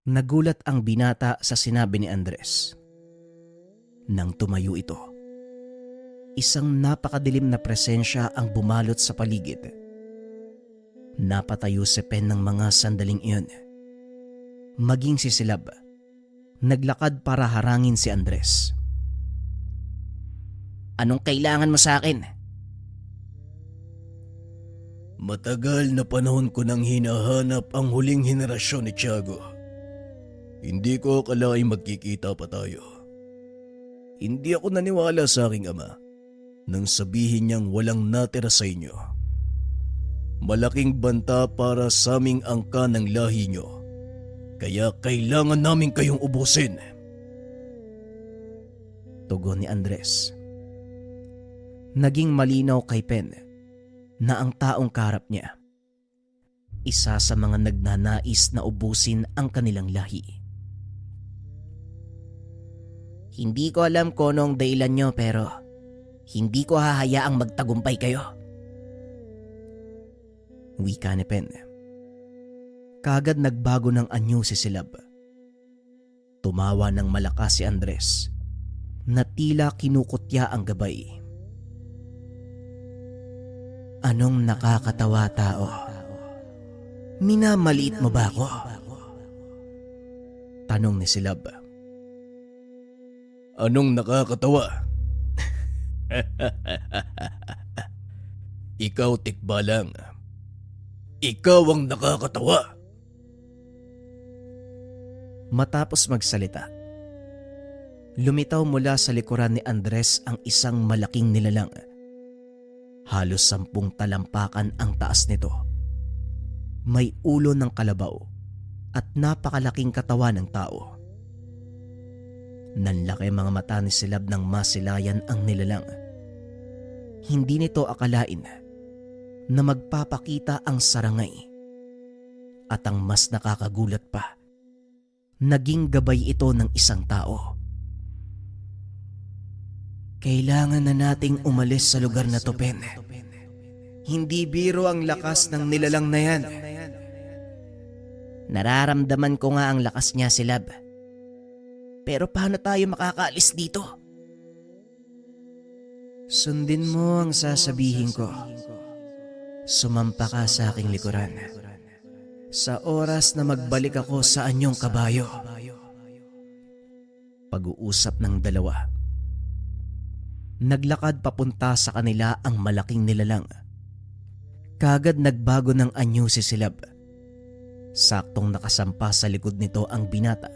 Nagulat ang binata sa sinabi ni Andres. Nang tumayo ito, isang napakadilim na presensya ang bumalot sa paligid. Napatayo si Pen ng mga sandaling iyon. Maging si Silab, naglakad para harangin si Andres. Anong kailangan mo sa akin? Matagal na panahon ko nang hinahanap ang huling henerasyon ni Tiago. Hindi ko akalaing magkikita pa tayo. Hindi ako naniwala sa aking ama nang sabihin niyang walang natira sa inyo. Malaking banta para sa aming angka ng lahi niyo, kaya kailangan namin kayong ubusin. Tugon ni Andres. Naging malinaw kay Pen na ang taong kaharap niya, isa sa mga nagnanais na ubusin ang kanilang lahi. Hindi ko alam kung anong dahilan nyo pero hindi ko hahayaang magtagumpay kayo. Wika ni Pen. Kagad nagbago ng anyo si Silab. Tumawa ng malakas si Andres na tila kinukutya ang gabay. Anong nakakatawa, tao? Minamaliit mo ba ako? Tanong ni Silab. Anong nakakatawa? Ikaw, tikbalang. Ikaw ang nakakatawa. Matapos magsalita, lumitaw mula sa likuran ni Andres ang isang malaking nilalang. Halos 10 talampakan ang taas nito. May ulo ng kalabaw at napakalaking katawan ng tao. Nanlaki mga mata ni Silab nang masilayan ang nilalang. Hindi nito akalain na magpapakita ang sarangay. At ang mas nakakagulat pa, naging gabay ito ng isang tao. Kailangan na nating umalis sa lugar na to, Pen. Hindi biro ang lakas ng nilalang na yan. Nararamdaman ko nga ang lakas niya, Silab. Pero paano tayo makakaalis dito? Sundin mo ang sasabihin ko. Sumampa ka sa aking likuran. Sa oras na magbalik ako sa anyong kabayo. Pag-uusap ng dalawa. Naglakad papunta sa kanila ang malaking nilalang. Kagad nagbago ng anyo si Silab. Saktong nakasampa sa likod nito ang binata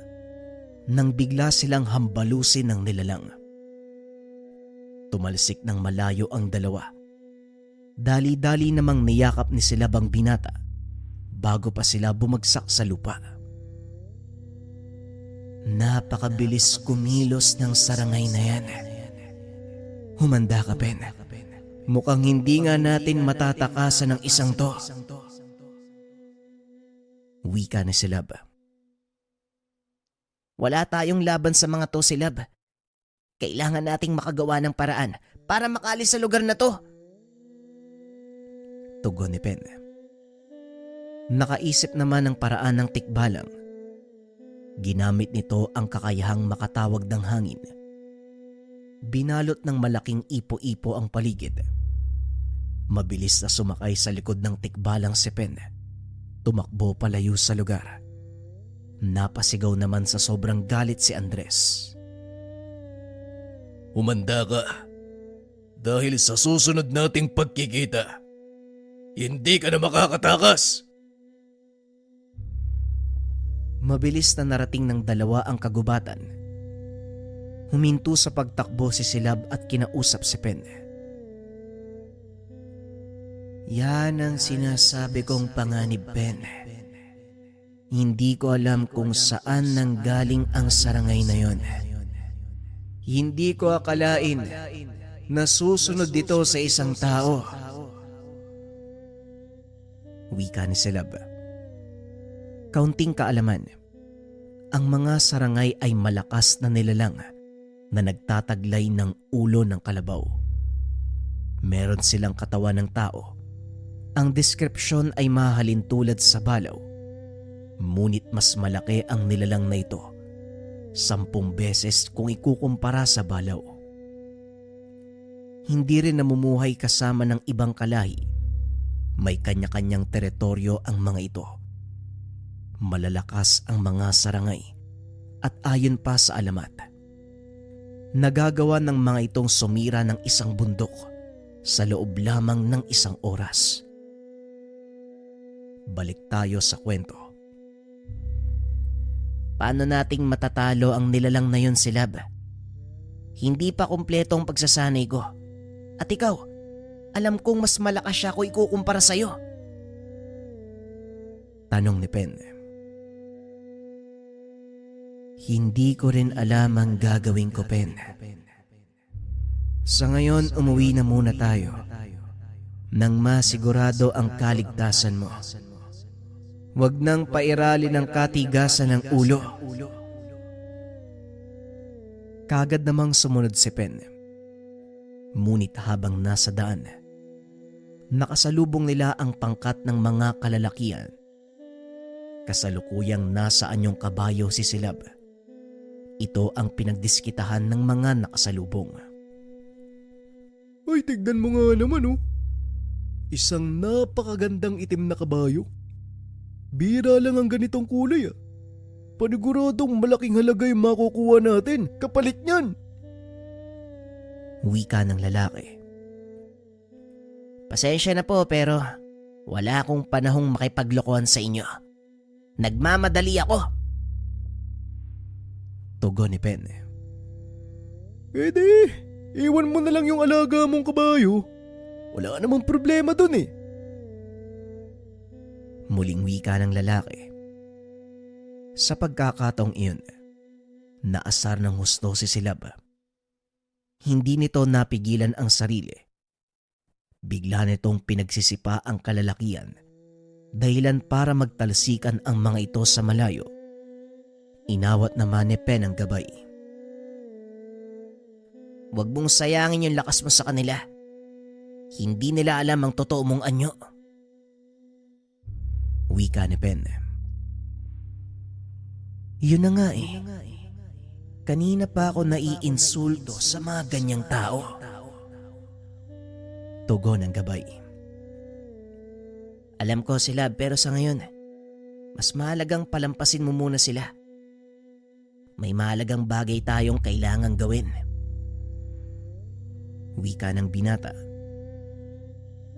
nang bigla silang hambalusin ng nilalang. Tumalsik ng malayo ang dalawa. Dali-dali namang niyakap ni Silab ang binata bago pa sila bumagsak sa lupa. Napakabilis kumilos ng sarangay na yan. Humanda ka, Pen. Mukhang hindi nga natin matatakasan ng isang to. Wika ni Silab. Wala tayong laban sa mga to, Silab. Kailangan nating makagawa ng paraan para makalis sa lugar na to. Tugon ni Pen. Nakaisip naman ng paraan ng tikbalang. Ginamit nito ang kakayahang makatawag ng hangin. Binalot ng malaking ipo-ipo ang paligid. Mabilis na sumakay sa likod ng tikbalang si Pen. Tumakbo palayo sa lugar. Napasigaw naman sa sobrang galit si Andres. Humanda ka. Dahil sa susunod nating pagkikita, hindi ka na makakatakas. Mabilis na narating ng dalawa ang kagubatan. Huminto sa pagtakbo si Silab at kinausap si Pen. Yan ang sinasabi kong panganib, Pen. Hindi ko alam kung saan nanggaling ang sarangay na yon. Hindi ko akalain na susunod dito sa isang tao. Wika ni Silab. Kaunting kaalaman, ang mga sarangay ay malakas na nilalang na nagtataglay ng ulo ng kalabaw. Meron silang katawan ng tao. Ang deskripsyon ay mahalin tulad sa balaw. Ngunit mas malaki ang nilalang na ito 10 beses kung ikukumpara sa balaw. Hindi rin namumuhay kasama ng ibang kalahi. May kanya-kanyang teritoryo ang mga ito. Malalakas ang mga sarangay at ayon pa sa alamat, nagagawa ng mga itong sumira ng isang bundok sa loob lamang ng 1 oras. Balik tayo sa kwento. Paano nating matatalo ang nilalang na yun, Silab? Hindi pa kumpleto ang pagsasanay ko. At ikaw, alam kong mas malakas siya kung ikukumpara sa'yo. Tanong ni Pen. Hindi ko rin alam ang gagawin ko, Pen. Sa ngayon, umuwi na muna tayo nang masigurado ang kaligtasan mo. Huwag nang pairali ng katigasan ng ulo. Kagad namang sumunod si Pen. Ngunit habang nasa daan, nakasalubong nila ang pangkat ng mga kalalakian. Kasalukuyang nasa anyong kabayo si Silab. Ito ang pinagdiskitahan ng mga nakasalubong. Ay, tignan mo nga naman oh. Isang napakagandang itim na kabayo. Bira lang ang ganitong kulay ah. Paniguradong malaking halaga yung makukuha natin kapalit niyan. Wika ng lalaki. Pasensya na po pero wala akong panahong makipaglokohan sa inyo. Nagmamadali ako. Tugon ni Pen. Di, iwan mo na lang yung alaga mong kabayo. Wala namang problema dun eh. Muling wika ng lalaki. Sa pagkakataong iyon, naasar ng husto si Silab. Hindi nito napigilan ang sarili. Bigla nitong pinagsisipa ang kalalakian, dahilan para magtalsikan ang mga ito sa malayo. Inawat naman ni Pen ang gabay. Huwag mong sayangin yung lakas mo sa kanila. Hindi nila alam ang totoo mong anyo. Wika ni Pen. Yun na nga eh. Kanina pa ako naiinsulto sa mga ganyang tao. Tugon ng gabay. Alam ko sila pero sa ngayon, mas mahalagang palampasin mo muna sila. May mahalagang bagay tayong kailangang gawin. Wika ng binata.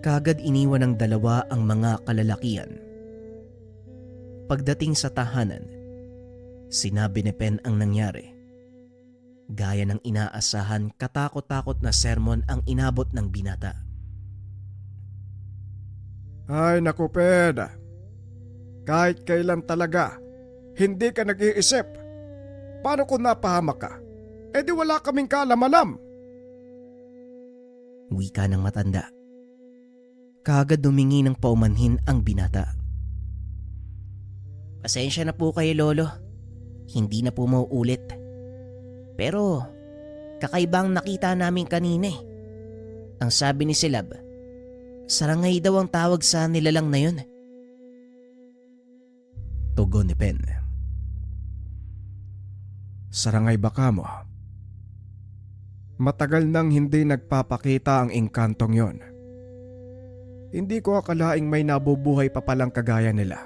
Kagad iniwan ng dalawa ang mga kalalakian. Pagdating sa tahanan, sinabi ni Pen ang nangyari. Gaya ng inaasahan, katakot-takot na sermon ang inabot ng binata. Ay naku, Pen. Kahit kailan talaga, hindi ka nag-iisip. Paano kung napahamak ka? Eh di wala kaming kaalam-alam. Wika ng matanda. Kagad dumingi ng paumanhin ang binata. Pasensya na po kayo, Lolo. Hindi na po mauulit. Pero kakaibang nakita namin kanina eh. Ang sabi ni Silab, sarangay daw ang tawag sa nilalang na yun. Tugon ni Pen. Sarangay baka mo? Matagal nang hindi nagpapakita ang engkantong yon. Hindi ko akalaing may nabubuhay pa palang kagaya nila.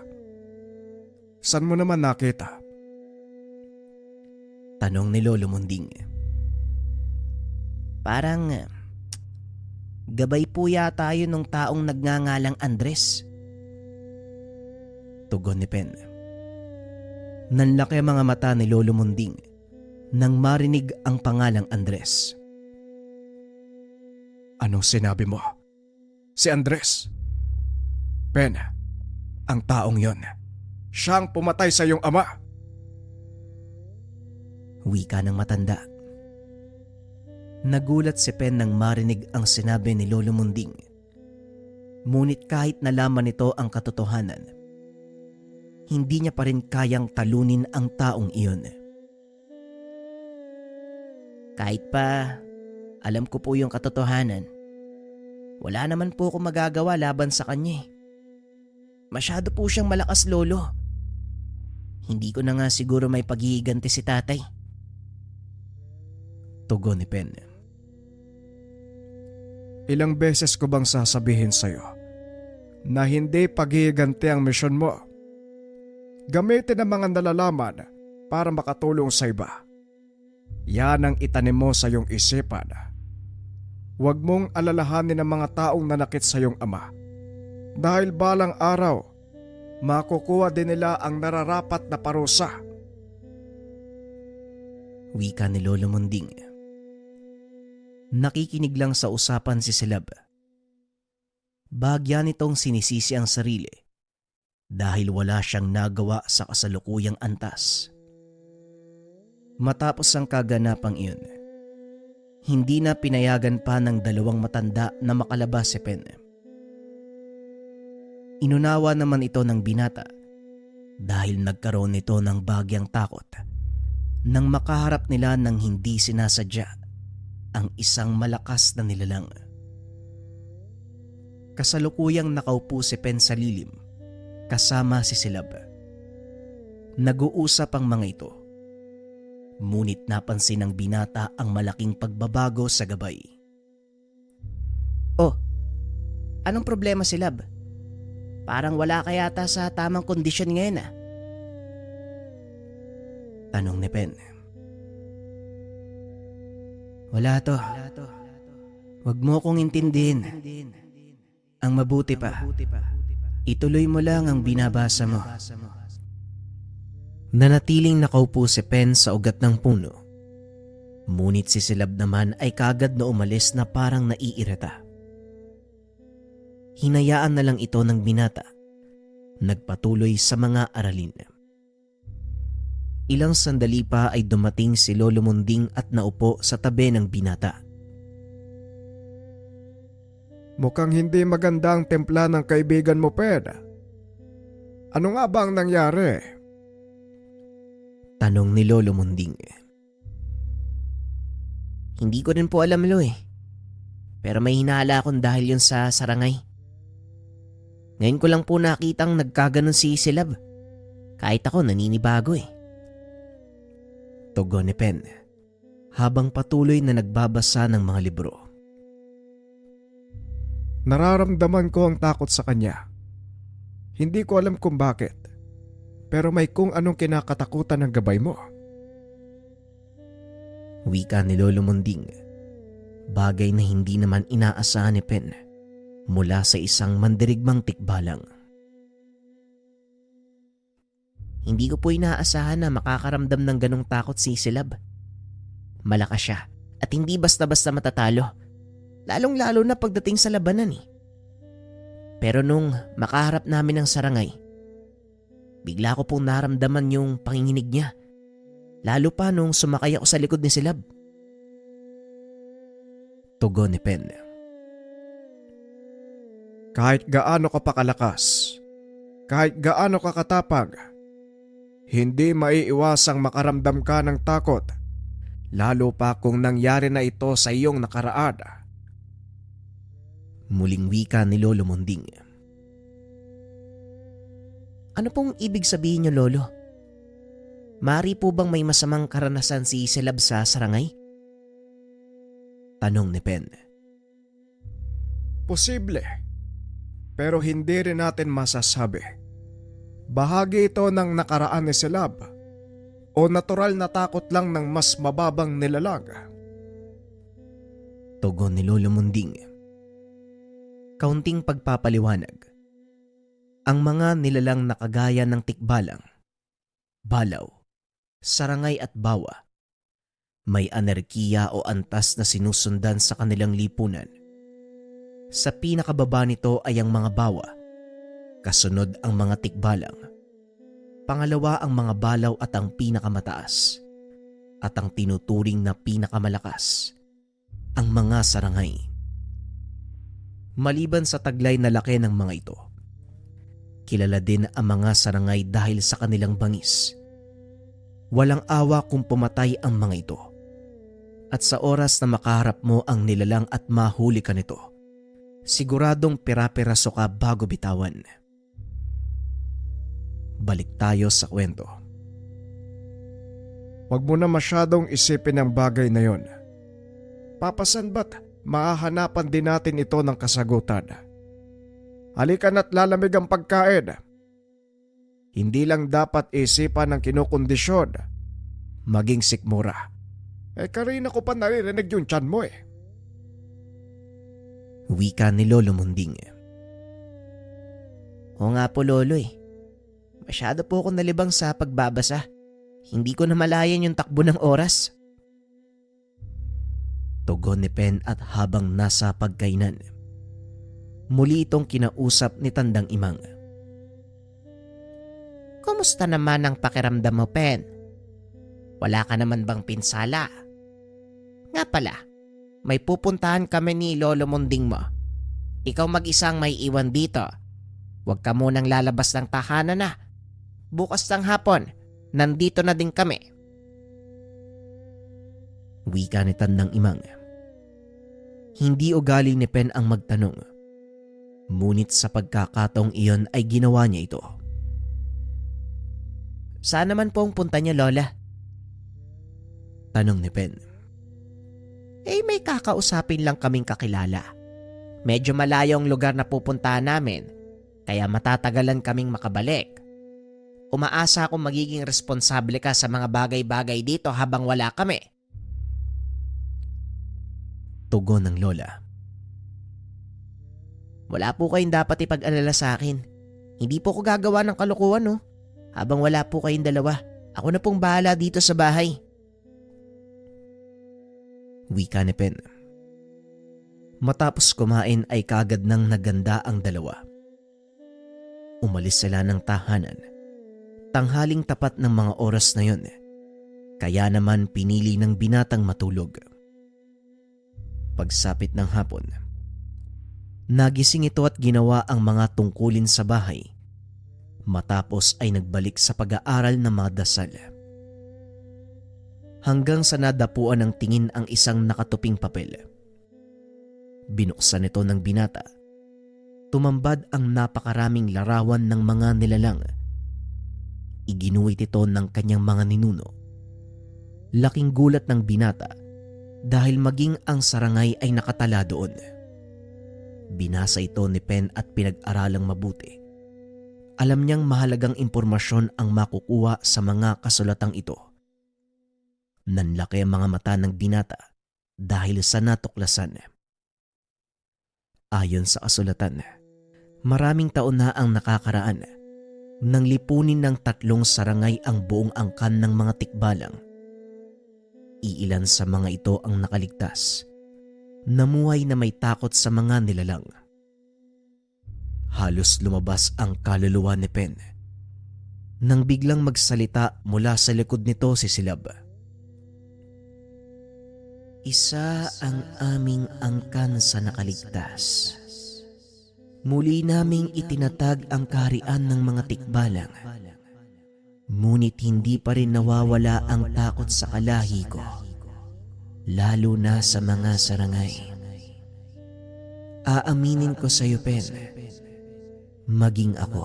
San mo naman nakita? Tanong ni Lolo Munding. Parang gabay po yata yun ng taong nagngangalang Andres. Tugon ni Pen. Nanlaki ang mga mata ni Lolo Munding nang marinig ang pangalang Andres. Anong sinabi mo? Si Andres? Pen, ang taong yon, siyang pumatay sa iyong ama. Wika ng matanda. Nagulat si Pen nang marinig ang sinabi ni Lolo Munding. Ngunit kahit nalaman nito ang katotohanan, hindi niya pa rin kayang talunin ang taong iyon. Kahit pa alam ko po yung katotohanan, wala naman po ako magagawa laban sa kanya eh. Masyado po siyang malakas, Lolo. Hindi ko na nga siguro may paghihiganti si tatay. Tugon ni Pen. Ilang beses ko bang sasabihin sa'yo na hindi paghihiganti ang misyon mo? Gamitin ang mga nalalaman para makatulong sa iba. Yan ang itanim mo sa iyong isipan. Huwag mong alalahanin ang mga taong nanakit sa iyong ama. Dahil balang araw, makukuha din nila ang nararapat na parusa. Wika ni Lolo Munding. Nakikinig lang sa usapan si Silab. Bahagya nitong sinisisi ang sarili dahil wala siyang nagawa sa kasalukuyang antas. Matapos ang kaganapang iyon, hindi na pinayagan pa ng dalawang matanda na makalabas si Pen. Inunawa naman ito ng binata dahil nagkaroon nito ng bahagyang takot nang makaharap nila ng hindi sinasadya ang isang malakas na nilalang. Kasalukuyang nakaupo si Pen sa lilim kasama si Silab. Nag-uusap ang mga ito. Ngunit napansin ng binata ang malaking pagbabago sa gabay. Oh, anong problema si Lab? Parang wala ka yata sa tamang kondisyon ngayon ah. Tanong ni Pen. Wala to. Huwag mo kong intindihin. Ang mabuti pa, ituloy mo lang ang binabasa mo. Nanatiling nakaupo si Pen sa ugat ng puno. Ngunit si Silab naman ay kagad na umalis na parang naiirita. Hinayaan na lang ito ng binata. Nagpatuloy sa mga aralin. Ilang sandali pa ay dumating si Lolo Munding at naupo sa tabi ng binata. Mukhang hindi maganda ang templa ng kaibigan mo, Pen. Ano nga ba ang nangyari? Tanong ni Lolo Munding. Hindi ko rin po alam, Lo eh. Pero may hinala akong dahil yun sa sarangay. Ngayon ko lang po nakitang nagkaganon si Silab. Kahit ako naninibago eh. Tugon ni Pen habang patuloy na nagbabasa ng mga libro. Nararamdaman ko ang takot sa kanya. Hindi ko alam kung bakit. Pero may kung anong kinakatakutan ng gabay mo. Wika ni Lolo Munding. Bagay na hindi naman inaasahan ni Pen mula sa isang mandirigmang tikbalang. Hindi ko po inaasahan na makakaramdam ng ganong takot si Silab. Malakas siya at hindi basta-basta matatalo. Lalong-lalo na pagdating sa labanan eh. Pero nung makaharap namin ng sarangay, bigla ko pong naramdaman yung panginginig niya. Lalo pa nung sumakay ako sa likod ni Silab. Tugon ni Pen. Kahit gaano ka pa kalakas, kahit gaano ka katapag, hindi maiiwasang makaramdam ka ng takot. Lalo pa kung nangyari na ito sa iyong nakaraan. Muling wika ni Lolo Munding. Ano pong ibig sabihin niyo, Lolo? Mari po bang may masamang karanasan si Silab sa sarangay? Tanong ni Pen. Posible, pero hindi rin natin masasabi. Bahagi ito ng nakaraan ni Silab o natural na takot lang ng mas mababang nilalang. Tugon ni Lolo Munding. Kaunting pagpapaliwanag. Ang mga nilalang na kagaya ng tikbalang, balaw, sarangay at bawa, may anerkiya o antas na sinusundan sa kanilang lipunan. Sa pinakababa nito ay ang mga bawa, kasunod ang mga tikbalang, pangalawa ang mga balaw at ang pinakamataas, at ang tinuturing na pinakamalakas, ang mga sarangay. Maliban sa taglay na laki ng mga ito, kilala din ang mga sarangay dahil sa kanilang bangis. Walang awa kung pumatay ang mga ito. At sa oras na makaharap mo ang nilalang at mahuli ka nito, siguradong pira-piraso ka bago bitawan. Balik tayo sa kwento. Huwag mo na masyadong isipin ang bagay na yon. Papasan ba't mahahanapan din natin ito ng kasagutan? Halika na't lalamig ang pagkain. Hindi lang dapat isipan ng kinukondisyon, maging sikmura. Kanina ko pa naririnig yung tiyan mo eh. Wika ni Lolo Munding. O nga po Lolo eh. Masyado po ako nalibang sa pagbabasa. Hindi ko na malayan yung takbo ng oras. Tugon ni Pen at habang nasa pagkainan, muli itong kinausap ni Tandang Imang. Kumusta naman ang pakiramdam mo, Pen? Wala ka naman bang pinsala? Nga pala, may pupuntahan kami ni Lolo Munding mo. Ikaw mag-isang may iwan dito. Huwag ka munang lalabas ng tahanan na. Bukas ng hapon, nandito na din kami. Wika ni Tandang Imang. Hindi ugali ni Pen ang magtanong. Ngunit sa pagkakataong iyon ay ginawa niya ito. Saan naman po ang punta niya, Lola? Tanong ni Pen. May kakausapin lang kaming kakilala. Medyo malayo ang lugar na pupuntahan namin, kaya matatagalan kaming makabalik. Umaasa akong magiging responsable ka sa mga bagay-bagay dito habang wala kami. Tugon ng Lola. Wala po kayong dapat ipag-alala sa akin. Hindi po ko gagawa ng kalokohan, no? Habang wala po kayong dalawa, ako na pong bahala dito sa bahay. Wika ni Pen. Matapos kumain ay kaagad nang naganda ang dalawa. Umalis sila ng tahanan. Tanghaling tapat ng mga oras na yon. Kaya naman pinili ng binatang matulog. Pagsapit ng hapon, nagising ito at ginawa ang mga tungkulin sa bahay. Matapos ay nagbalik sa pag-aaral ng mga dasal. Hanggang sa nadapuan ng tingin ang isang nakatuping papel. Binuksan ito ng binata. Tumambad ang napakaraming larawan ng mga nilalang. Iginuwit ito ng kanyang mga ninuno. Laking gulat ng binata dahil maging ang sarangay ay nakatala doon. Binasa ito ni Pen at pinag-aralang mabuti. Alam niyang mahalagang impormasyon ang makukuha sa mga kasulatang ito. Nanlaki ang mga mata ng binata dahil sa natuklasan. Ayon sa kasulatan, maraming taon na ang nakakaraan nang lipunin ng 3 sarangay ang buong angkan ng mga tikbalang. Iilan sa mga ito ang nakaligtas. Namuhay na may takot sa mga nilalang. Halos lumabas ang kaluluwa ni Pen nang biglang magsalita mula sa likod nito si Silab. Isa ang aming angkan sa nakaligtas. Muli naming itinatag ang kaharian ng mga tikbalang. Ngunit hindi pa rin nawawala ang takot sa kalahi ko, lalo na sa mga sarangay. Aaminin ko sa iyo, Pen, maging ako,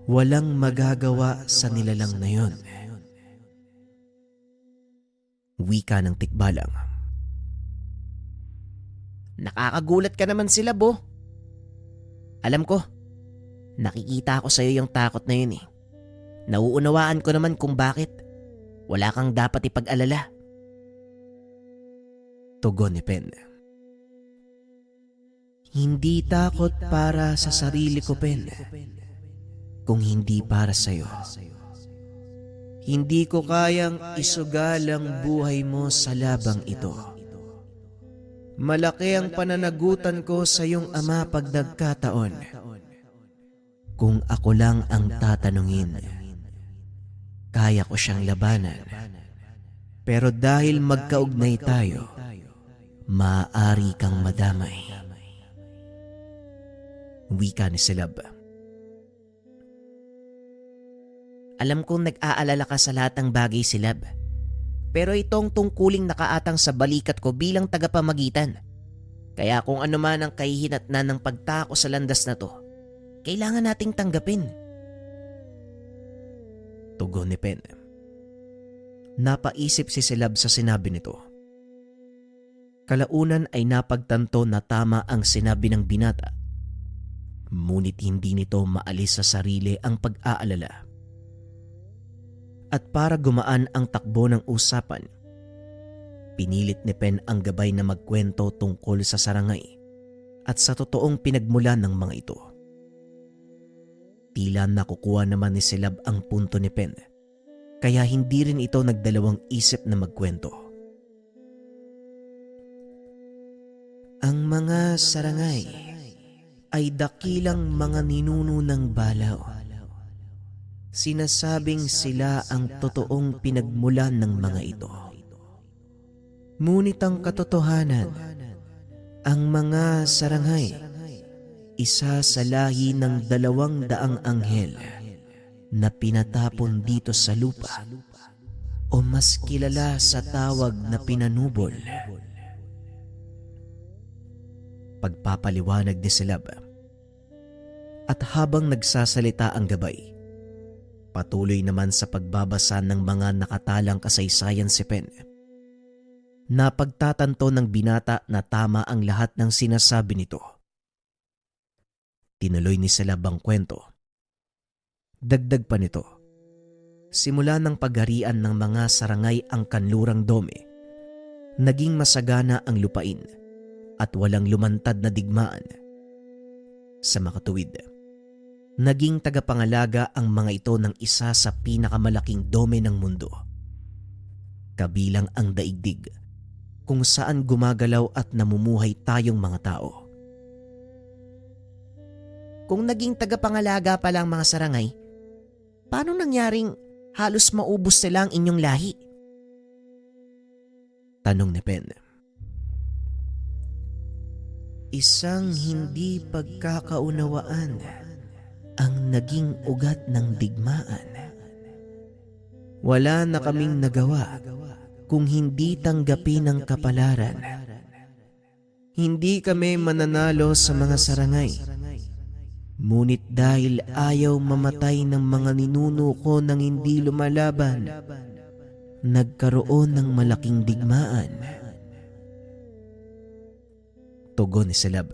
walang magagawa sa nilalang na yon. Wika ng tikbalang. Nakakagulat ka naman sila, Bo. Alam ko, nakikita ko sa iyo yung takot na yun eh. Nauunawaan ko naman kung bakit. Wala kang dapat ipag-alala. Tugon ni Pen. Hindi takot para sa sarili ko, Pen, kung hindi para sa iyo. Hindi ko kayang isugal ang buhay mo sa labang ito. Malaki ang pananagutan ko sa iyong ama pag nagkataon. Kung ako lang ang tatanungin, kaya ko siyang labanan. Pero dahil magkaugnay tayo, maaari kang madamay. Wika ni Silab. Alam kong nag-aalala ka sa lahat ng bagay, Silab. Pero itong tungkuling nakaatang sa balikat ko bilang tagapamagitan. Kaya kung ano man ang kahihinatnan ng pagtako sa landas na to, kailangan nating tanggapin. Tugon ni Pen. Napaisip si Silab sa sinabi nito. Kalaunan ay napagtanto na tama ang sinabi ng binata. Ngunit hindi nito maalis sa sarili ang pag-aalala. At para gumaan ang takbo ng usapan, pinilit ni Pen ang gabay na magkwento tungkol sa sarangay at sa totoong pinagmulan ng mga ito. Tila nakukuha naman ni Silab ang punto ni Pen, kaya hindi rin ito nagdalawang isip na magkwento. Ang mga sarangay ay dakilang mga ninuno ng balaw. Sinasabing sila ang totoong pinagmulan ng mga ito. Ngunit ang katotohanan, ang mga sarangay, isa sa lahi ng 200 anghel na pinatapon dito sa lupa o mas kilala sa tawag na pinanubol. Pagpapaliwanag ni Silab. At habang nagsasalita ang gabay, patuloy naman sa pagbabasa ng mga nakatalang kasaysayan si Pen. Napagtatanto ng binata na tama ang lahat ng sinasabi nito. Tinuloy ni Silab ang kwento. Dagdag pa nito, simula ng pagharian ng mga sarangay ang kanlurang dome, naging masagana ang lupain at walang lumantad na digmaan. Sa makatuwid, naging tagapangalaga ang mga ito ng isa sa pinakamalaking dome ng mundo, kabilang ang daigdig kung saan gumagalaw at namumuhay tayong mga tao. Kung naging tagapangalaga pala ang mga sarangay, paano nangyaring halos maubos sila ang inyong lahi? Tanong ni Pen. Isang hindi pagkakaunawaan ang naging ugat ng digmaan. Wala na kaming nagawa kung hindi tanggapin ang kapalaran. Hindi kami mananalo sa mga sarangay. Ngunit dahil ayaw mamatay ng mga ninuno ko nang hindi lumalaban, nagkaroon ng malaking digmaan. Tugon ni Silab.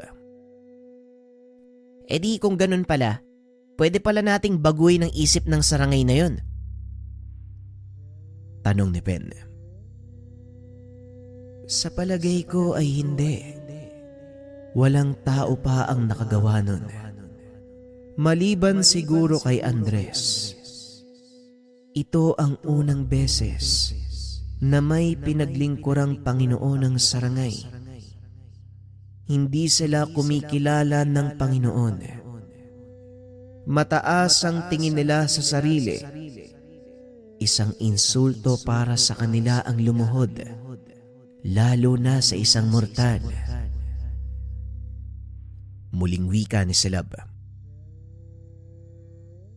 E di kung ganun pala, pwede pala nating baguhin ang isip ng sarangay na yon. Tanong ni Pen. Sa palagay ko ay hindi. Walang tao pa ang nakagawa nun. Maliban siguro kay Andres. Ito ang unang beses na may pinaglingkurang Panginoon ng sarangay. Hindi sila kumikilala ng Panginoon. Mataas ang tingin nila sa sarili. Isang insulto para sa kanila ang lumuhod, lalo na sa isang mortal. Muling wika ni Silab.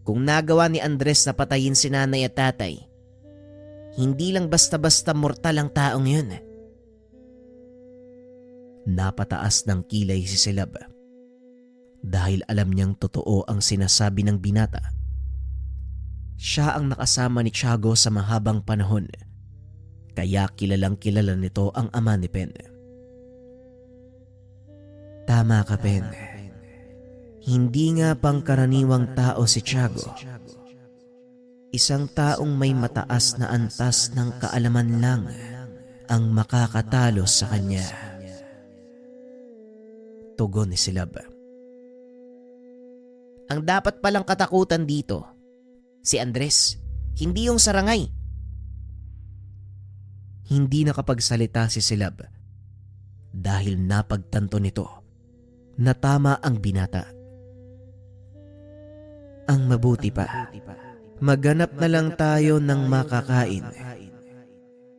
Kung nagawa ni Andres na patayin si nanay at tatay, hindi lang basta-basta mortal ang taong yun. Napataas ng kilay si Silab dahil alam niyang totoo ang sinasabi ng binata. Siya ang nakasama ni Tiago sa mahabang panahon, kaya kilalang kilala nito ang ama ni Pen. Tama ka, Pen. Hindi nga pangkaraniwang tao si Tiago. Isang taong may mataas na antas ng kaalaman lang ang makakatalo sa kanya. Tugon ni Silab. Ang dapat palang katakutan dito, si Andres, hindi yung sarangay. Hindi nakapagsalita si Silab dahil napagtanto nito na tama ang binata. Ang mabuti pa, maghanap na lang tayo ng makakain.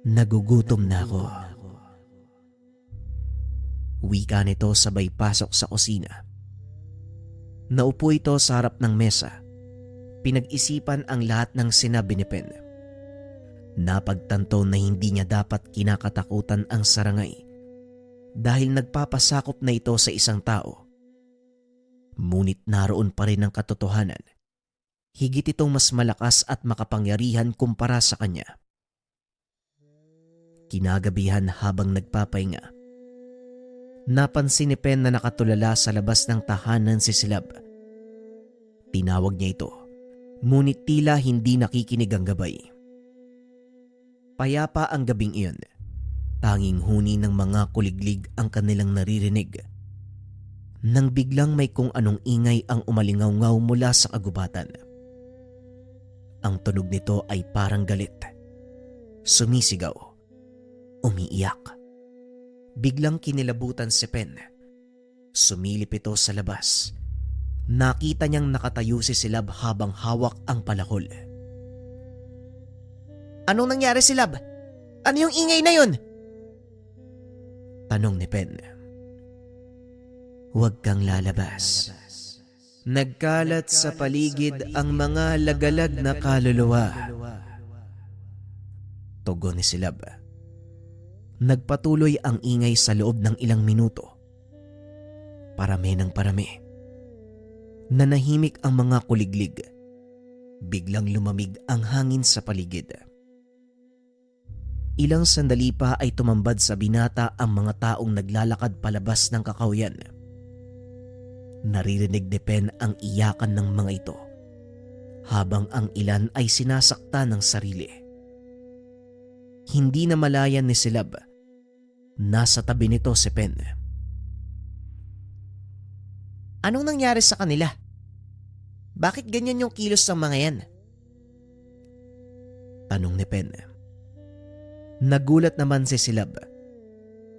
Nagugutom na ako. Wika nito sabay pasok sa kusina. Naupo ito sa harap ng mesa. Pinag-isipan ang lahat ng sinabi ni Pen. Napagtanto na hindi niya dapat kinakatakutan ang sarangay dahil nagpapasakop na ito sa isang tao. Ngunit naroon pa rin ang katotohanan. Higit itong mas malakas at makapangyarihan kumpara sa kanya. Kinagabihan habang nagpapahinga, napansin ni Pen na nakatulala sa labas ng tahanan si Silab. Tinawag niya ito, ngunit tila hindi nakikinig ang gabay. Payapa ang gabing iyon. Tanging huni ng mga kuliglig ang kanilang naririnig. Nang biglang may kung anong ingay ang umalingaw-ngaw mula sa kagubatan. Ang tunog nito ay parang galit. Sumisigaw. Umiiyak. Biglang kinilabutan si Pen. Sumilip ito sa labas. Nakita niyang nakatayo si Silab habang hawak ang palakol. Anong nangyari, Silab? Ano yung ingay na yun? Tanong ni Pen. Huwag kang lalabas. Nagkalat sa paligid ang mga lagalag na kaluluwa. Tugon ni Silab. Nagpatuloy ang ingay sa loob ng ilang minuto. Parami ng parami. Nanahimik ang mga kuliglig. Biglang lumamig ang hangin sa paligid. Ilang sandali pa ay tumambad sa binata ang mga taong naglalakad palabas ng kakahuyan. Naririnig ni Pen ang iyakan ng mga ito, habang ang ilan ay sinasakta ng sarili. Hindi na malayan ni Silab. Nasa tabi nito si Pen. Anong nangyari sa kanila? Bakit ganyan yung kilos ng mga yan? Tanong ni Pen. Nagulat naman si Silab.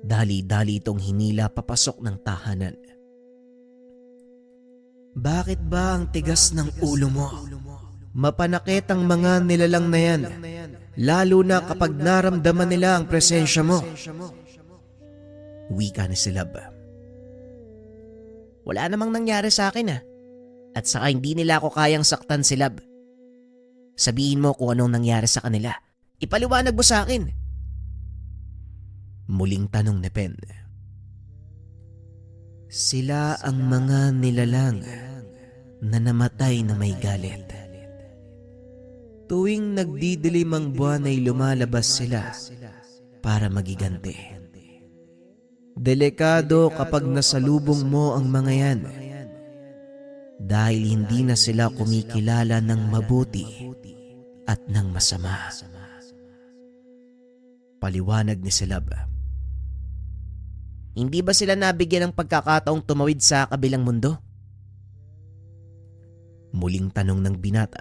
Dali-dali itong hinila papasok ng tahanan. Bakit ba ang tigas ng ulo mo? Mapanakit ang mga nilalang na yan, lalo na kapag naramdaman nila ang presensya mo. Wika ni Silab. Wala namang nangyari sa akin at saka hindi nila ako kayang saktan, Silab. Sabihin mo kung anong nangyari sa kanila. Ipaliwanag mo sa akin. Muling tanong ni Pen. Sila ang mga nilalang na namatay na may galit. Tuwing nagdidilim ang buwan ay lumalabas sila para magiganti. Delikado kapag nasalubong mo ang mga yan dahil hindi na sila kumikilala ng mabuti at ng masama. Paliwanag ni Silab. Hindi ba sila nabigyan ng pagkakataong tumawid sa kabilang mundo? Muling tanong ng binata,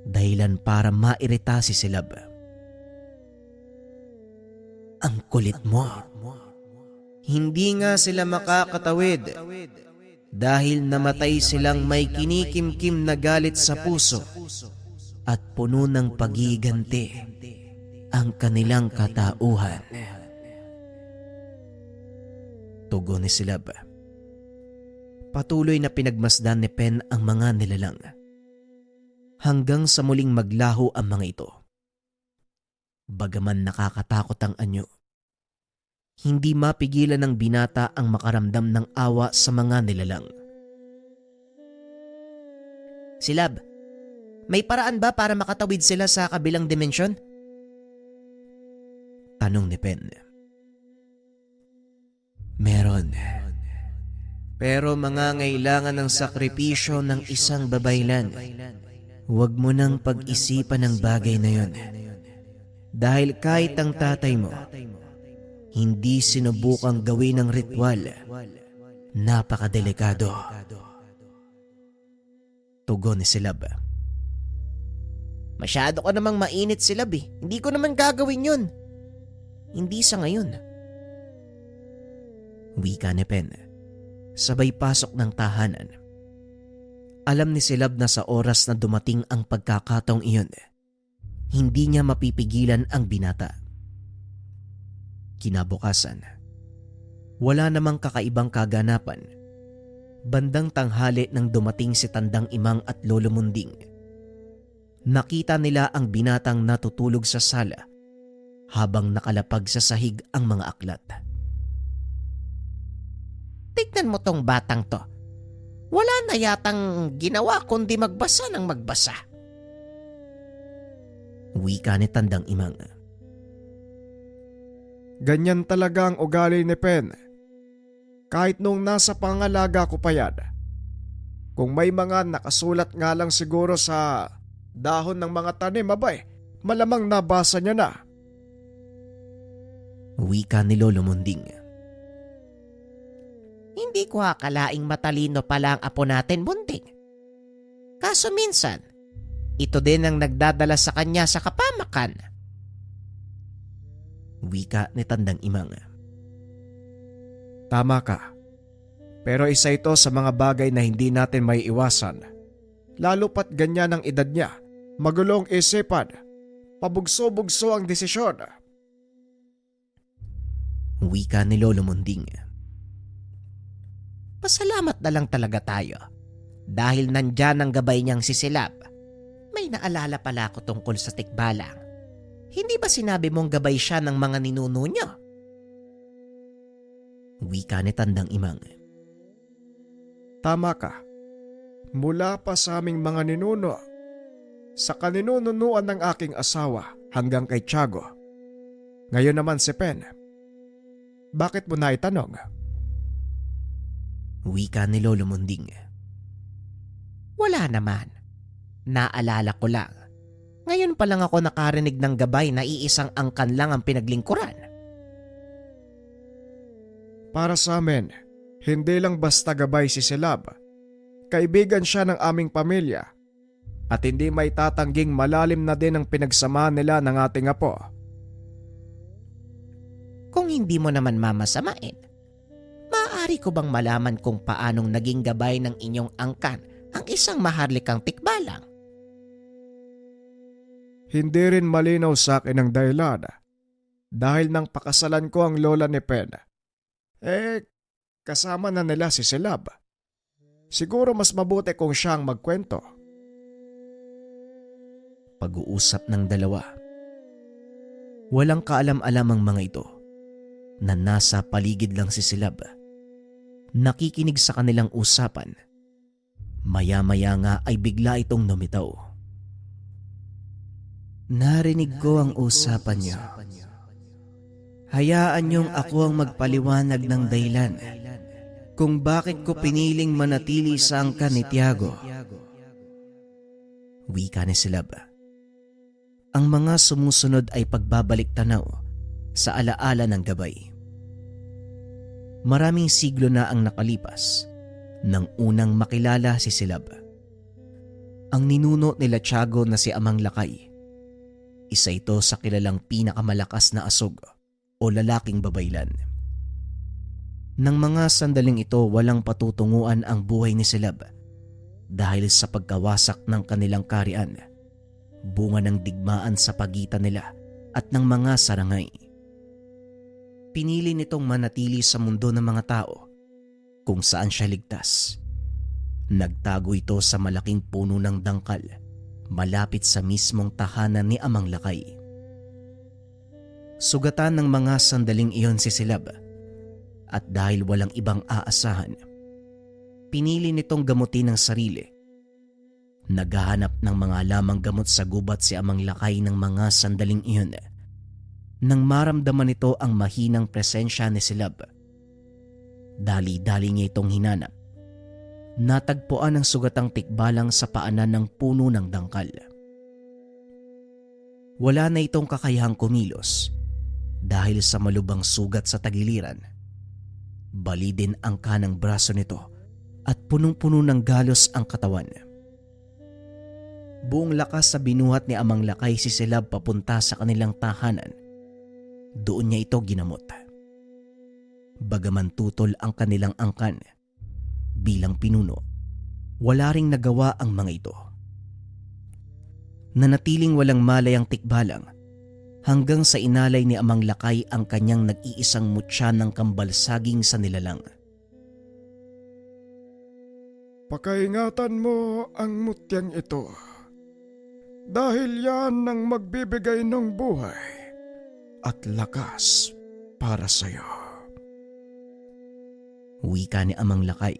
dahilan para mairita si Silab. Ang kulit mo. Hindi nga sila makakatawid dahil namatay silang may kinikimkim na galit sa puso at puno ng pagiganti ang kanilang katauhan. Tugon ni Silab. Patuloy na pinagmasdan ni Pen ang mga nilalang hanggang sa muling maglaho ang mga ito. Bagaman nakakatakot ang anyo, hindi mapigilan ng binata ang makaramdam ng awa sa mga nilalang. Silab, may paraan ba para makatawid sila sa kabilang dimensyon? Tanong ni Pen. Meron. Pero mangangailangan ng sakripisyo ng isang babaylan. Huwag mo nang pag-isipan ang bagay na yon. Dahil kahit ang tatay mo, hindi sinubukang gawin ng ritual. Napakadelikado. Tugon ni Silab. Masyado ka namang mainit, Silab eh. Hindi ko naman gagawin yun. Hindi sa ngayon. Wika ni Pen, sabay pasok ng tahanan. Alam ni Silab na sa oras na dumating ang pagkakataong iyon, hindi niya mapipigilan ang binata. Kinabukasan, wala namang kakaibang kaganapan. Bandang tanghali nang dumating si Tandang Imang at Lolo Munding, nakita nila ang binatang natutulog sa sala habang nakalapag sa sahig ang mga aklat. Tignan mo tong batang to. Wala na yatang ginawa kundi magbasa ng magbasa. Wika ni Tandang Imang. Ganyan talaga ang ugali ni Pen. Kahit nung nasa pangalaga ko pa yan. Kung may mga nakasulat nga lang siguro sa dahon ng mga tanim, abay, malamang nabasa niya na. Wika ni Lolo Munding. Hindi ko akalaing matalino pala ang apo natin, Bunting. Kaso minsan, ito din ang nagdadala sa kanya sa kapamakan. Wika ni Tandang Imang. Tama ka. Pero isa ito sa mga bagay na hindi natin may iwasan. Lalo pat ganyan ang edad niya. Magulong isipan. Pabugso-bugso ang desisyon. Wika ni Lolo Munding. Pasalamat na lang talaga tayo. Dahil nandyan ang gabay niyang si Silab. May naalala pala ako tungkol sa tikbalang. Hindi ba sinabi mong gabay siya ng mga ninuno niyo? Wika ni Tandang Imang. Tama ka. Mula pa sa aming mga ninuno, sa kaninunuan ng aking asawa hanggang kay Tiago. Ngayon naman si Pen. Bakit mo na itanong? Wika ni Lolo Munding. Wala naman. Naalala ko lang. Ngayon pa lang ako nakarinig ng gabay na iisang angkan lang ang pinaglingkuran. Para sa amin, hindi lang basta gabay si Silab. Kaibigan siya ng aming pamilya. At hindi may tatangging malalim na din ang pinagsamahan nila ng ating apo. Kung hindi mo naman mamasamain, maaari ko bang malaman kung paanong naging gabay ng inyong angkan ang isang maharlikang tikbalang? Hindi rin malinaw sa akin ang dahilan. Dahil nang pakasalan ko ang lola ni Pen, kasama na nila si Silab. Siguro mas mabuti kung siya ang magkwento. Pag-uusap ng dalawa. Walang kaalam-alam ang mga ito na nasa paligid lang si Silab. Nakikinig sa kanilang usapan. Maya-maya nga ay bigla itong lumitaw. Narinig ko ang usapan niyo. Hayaan niyong ako ang magpaliwanag ng dahilan kung bakit ko piniling manatili sa angkan ni Tiago. Wika ni Silab. Ang mga sumusunod ay pagbabalik tanaw sa alaala ng gabay. Maraming siglo na ang nakalipas nang unang makilala si Silab. Ang ninuno nila Tiago na si Amang Lakay. Isa ito sa kilalang pinakamalakas na asog o lalaking babaylan. Nang mga sandaling ito walang patutunguan ang buhay ni Silab dahil sa pagkawasak ng kanilang karian, bunga ng digmaan sa pagitan nila at ng mga sarangay. Pinili nitong manatili sa mundo ng mga tao kung saan siya ligtas. Nagtago ito sa malaking puno ng dangkal malapit sa mismong tahanan ni Amang Lakay. Sugatan ng mga sandaling iyon si Silab at dahil walang ibang aasahan, pinili nitong gamutin ang sarili. Naghahanap ng mga lamang gamot sa gubat si Amang Lakay ng mga sandaling iyon. Nang maramdaman nito ang mahinang presensya ni Silab, dali-dali niya itong hinanap. Natagpuan ang sugatang tikbalang sa paanan ng puno ng dangkal. Wala na itong kakayahang kumilos dahil sa malubang sugat sa tagiliran. Bali din ang kanang braso nito at punong-puno ng galos ang katawan. Buong lakas sa binuhat ni Amang Lakay si Silab papunta sa kanilang tahanan. Doon niya ito ginamot. Bagaman tutol ang kanilang angkan, bilang pinuno, wala ring nagawa ang mga ito. Nanatiling walang malay ang tikbalang hanggang sa inalay ni Amang Lakay ang kanyang nag-iisang mutya ng kambalsaging sa nilalang. Pakaingatan mo ang mutyang ito. Dahil yan ang magbibigay ng buhay at lakas para sa'yo. Wika ni Amang Lakay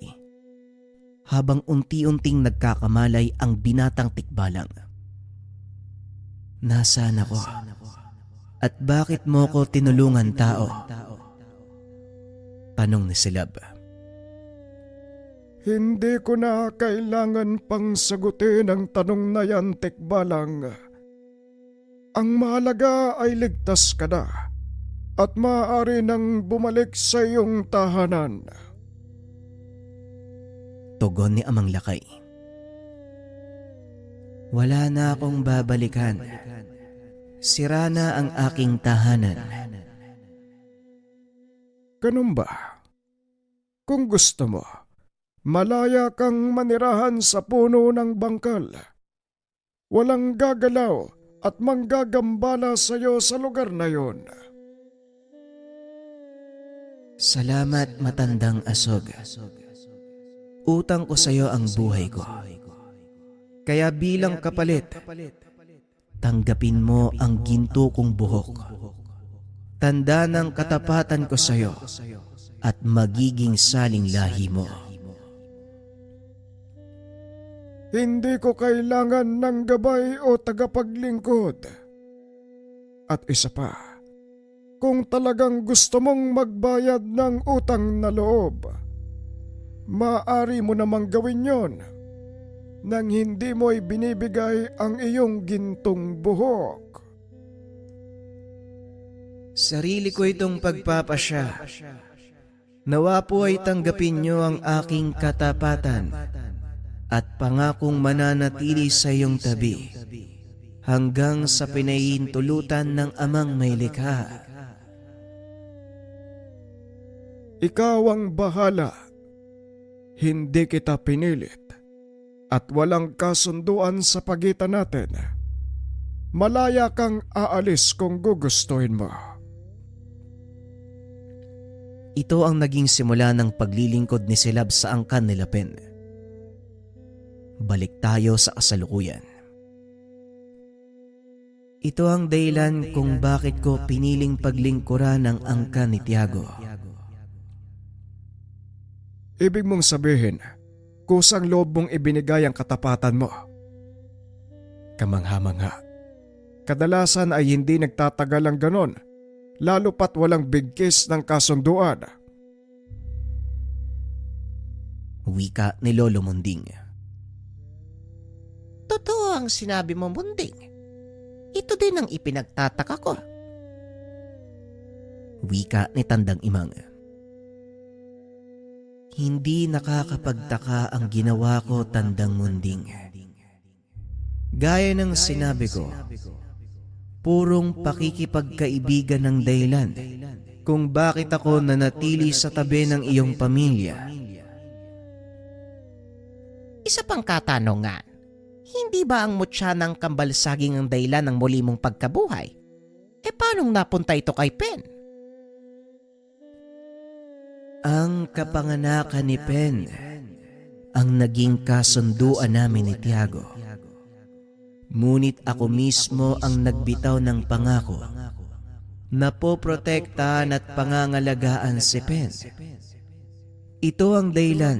habang unti-unting nagkakamalay ang binatang tikbalang. Nasaan ako? At bakit mo ko tinulungan, tao? Tanong ni Silab. Hindi ko na kailangan pang sagutin ang tanong na yan, Tikbalang. Ang mahalaga ay ligtas ka na at maaari nang bumalik sa iyong tahanan. Tugon ni Amang Lakay. Wala na akong babalikan. Sira na ang aking tahanan. Ganun ba? Kung gusto mo, malaya kang manirahan sa puno ng bangkal. Walang gagalaw at manggagambala sa iyo sa lugar na yon. Salamat, matandang asog. Utang ko sa iyo ang buhay ko. Kaya bilang kapalit, tanggapin mo ang ginto kong buhok. Tanda ng katapatan ko sa iyo at magiging saling lahi mo. Hindi ko kailangan ng gabay o tagapaglingkod. At isa pa, kung talagang gusto mong magbayad ng utang na loob, maaari mo namang gawin yon nang hindi mo ibinibigay ang iyong gintong buhok. Sarili ko itong pagpapasya. Nawa po ay tanggapin niyo ang aking katapatan at pangakong mananatili sa iyong tabi hanggang sa pinahihintulutan ng Amang may likha. Ikaw ang bahala. Hindi kita pinilit at walang kasunduan sa pagitan natin. Malaya kang aalis kung gugustuhin mo. Ito ang naging simula ng paglilingkod ni Silab sa angkan nila Pen. Balik tayo sa kasalukuyan. Ito ang dahilan kung bakit ko piniling paglingkuran ang angkan ni Tiago. Ibig mong sabihin, kusang loob mong ibinigay ang katapatan mo. Kamangha-mangha. Kadalasan ay hindi nagtatagal ang ganon, lalo pat walang bigkis ng kasunduan. Wika ni Lolo Munding. Totoo ang sinabi mo, Munding. Ito din ang ipinagtataka ko. Wika ni Tandang Imang. Hindi nakakapagtaka ang ginawa ko, Tandang Munding. Gaya ng sinabi ko, purong pakikipagkaibigan ng dahilan kung bakit ako nanatili sa tabi ng iyong pamilya. Isa pang katanungan, hindi ba ang mutya ng kambalsaging ang dahilan ng muli mong pagkabuhay? Paanong napunta ito kay Pen? Ang kapanganakan ni Pen ang naging kasunduan namin ni Tiago. Ngunit ako mismo ang nagbitaw ng pangako na poprotektahan at pangangalagaan si Pen. Ito ang dahilan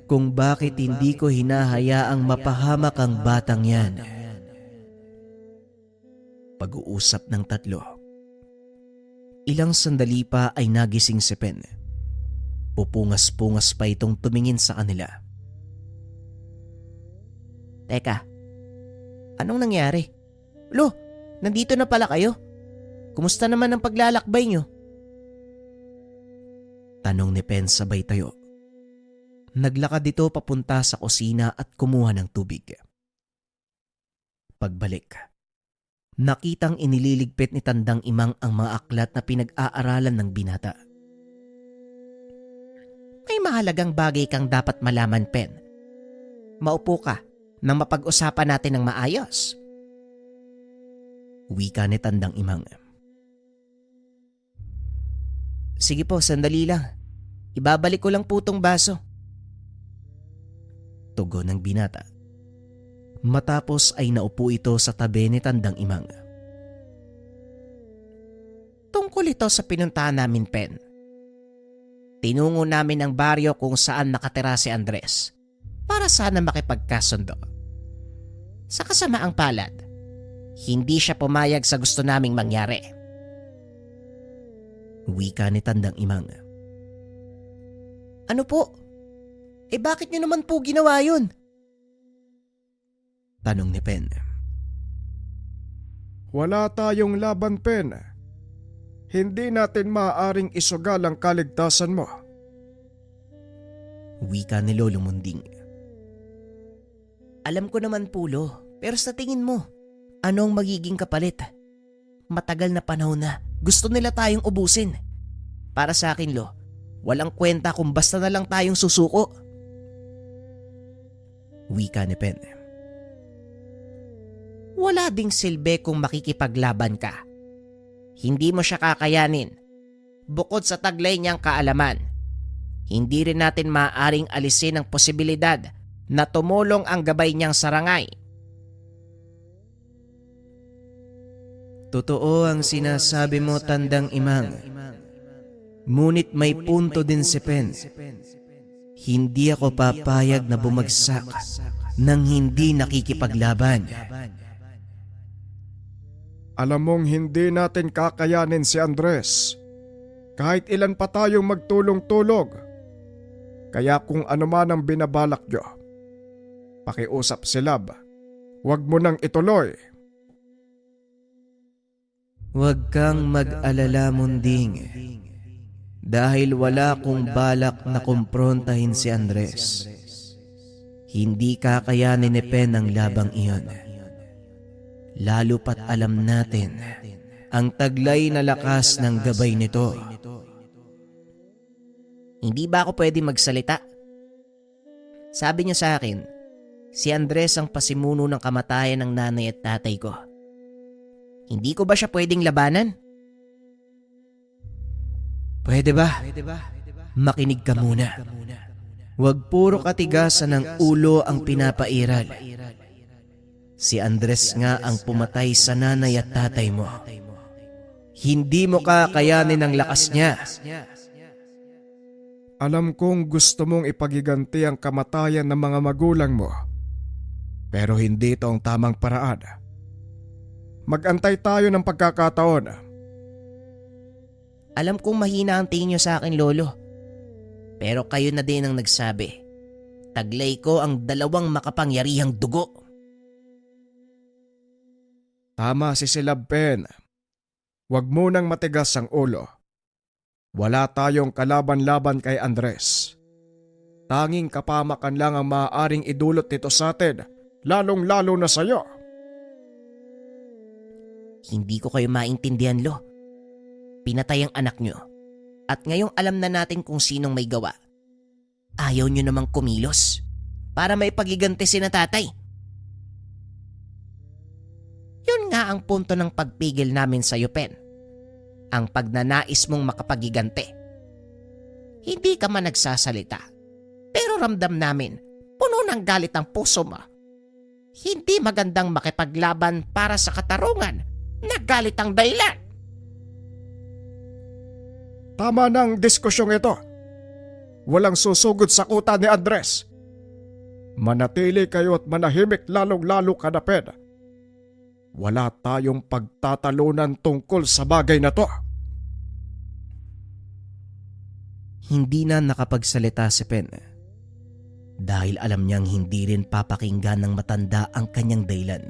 kung bakit hindi ko hinahayaang mapahamak ang batang yan. Pag-uusap ng tatlo. Ilang sandali pa ay nagising si Pen. Pupungas-pungas pa itong tumingin sa kanila. Teka, anong nangyari? Lo, nandito na pala kayo. Kumusta naman ang paglalakbay nyo? Tanong ni Pen sabay tayo. Naglakad ito papunta sa kusina at kumuha ng tubig. Pagbalik, nakitang inililigpit ni Tandang Imang ang mga aklat na pinag-aaralan ng binata. May mahalagang bagay kang dapat malaman, Pen. Maupo ka nang mapag-usapan natin ng maayos. Wika ni Tandang Imang. Sige po, sandali lang. Ibabalik ko lang po tong baso. Tugon ng binata. Matapos ay naupo ito sa tabi ni Tandang Imang. Tungkol ito sa pinuntahan namin, Pen. Tinungo namin ang baryo kung saan nakatira si Andres para sana makipagkasundo. Sa kasamaang palad, Hindi siya pumayag sa gusto naming mangyari. Wika ni Tandang Imang. Ano po? Bakit niyo naman po ginawa yun? Tanong ni Pen. Wala tayong laban, Pen. Hindi natin maaaring isugal ang kaligtasan mo. Wika ni Lolo Munding. Alam ko naman po, Lo, pero sa tingin mo, anong magiging kapalit? Matagal na panahon na gusto nila tayong ubusin. Para sa akin, Lo, walang kwenta kung basta na lang tayong susuko. Wika ni Pen. Wala ding silbi kung makikipaglaban ka. Hindi mo siya kakayanin. Bukod sa taglay niyang kaalaman, hindi rin natin maaaring alisin ang posibilidad na tumulong ang gabay niyang sarangay. Totoo ang sinasabi mo, Tandang Imang. Ngunit may punto din si Pen. Hindi ako papayag na bumagsak nang hindi nakikipaglaban. Alam mong hindi natin kakayanin si Andres. Kahit ilan pa tayong magtulong-tulog. Kaya kung ano man ang binabalak nyo, pakiusap si Lab. Huwag mo nang ituloy. Huwag kang mag-alala, Munding. Dahil wala kong balak na kumprontahin si Andres. Hindi kakayanin ni Pen ang labang iyon. Lalo pat alam natin ang taglay na lakas ng gabay nito. Hindi ba ako pwede magsalita? Sabi niyo sa akin, si Andres ang pasimuno ng kamatayan ng nanay at tatay ko. Hindi ko ba siya pwedeng labanan? Pwede ba? Makinig ka muna. Huwag puro katigasan ng ulo ang pinapairal. Si Andres nga ang pumatay sa nanay at tatay mo. Hindi mo kakayanin ang lakas niya. Alam kong gusto mong ipagiganti ang kamatayan ng mga magulang mo. Pero hindi ito ang tamang paraan. Mag-antay tayo ng pagkakataon. Alam kong mahina ang tingin niyo sa akin, Lolo. Pero kayo na din ang nagsabi. Taglay ko ang dalawang makapangyarihang dugo. Tama si Silab, Pen. Huwag mo nang matigas ang ulo. Wala tayong kalaban-laban kay Andres. Tanging kapamakan lang ang maaaring idulot nito sa atin, lalong-lalo na sa'yo. Hindi ko kayo maintindihan, Lo. Pinatay ang anak nyo. At ngayong alam na natin kung sinong may gawa. Ayaw nyo namang kumilos para may pagiganti si na tatay. Yun nga ang punto ng pagpigil namin sa iyo, Pen. Ang pagnanais mong makapagiganti. Hindi ka man nagsasalita. Pero ramdam namin, puno ng galit ang puso mo. Hindi magandang makipaglaban para sa katarungan na galit ang dahilan. Tama ng diskusyong ito. Walang susugod sa kuta ni Andres. Manatili kayo at manahimik lalong-lalo ka na, Pen. Wala tayong pagtatalunan tungkol sa bagay na to. Hindi na nakapagsalita si Pen. Dahil alam niyang hindi rin papakinggan ng matanda ang kanyang dahilan.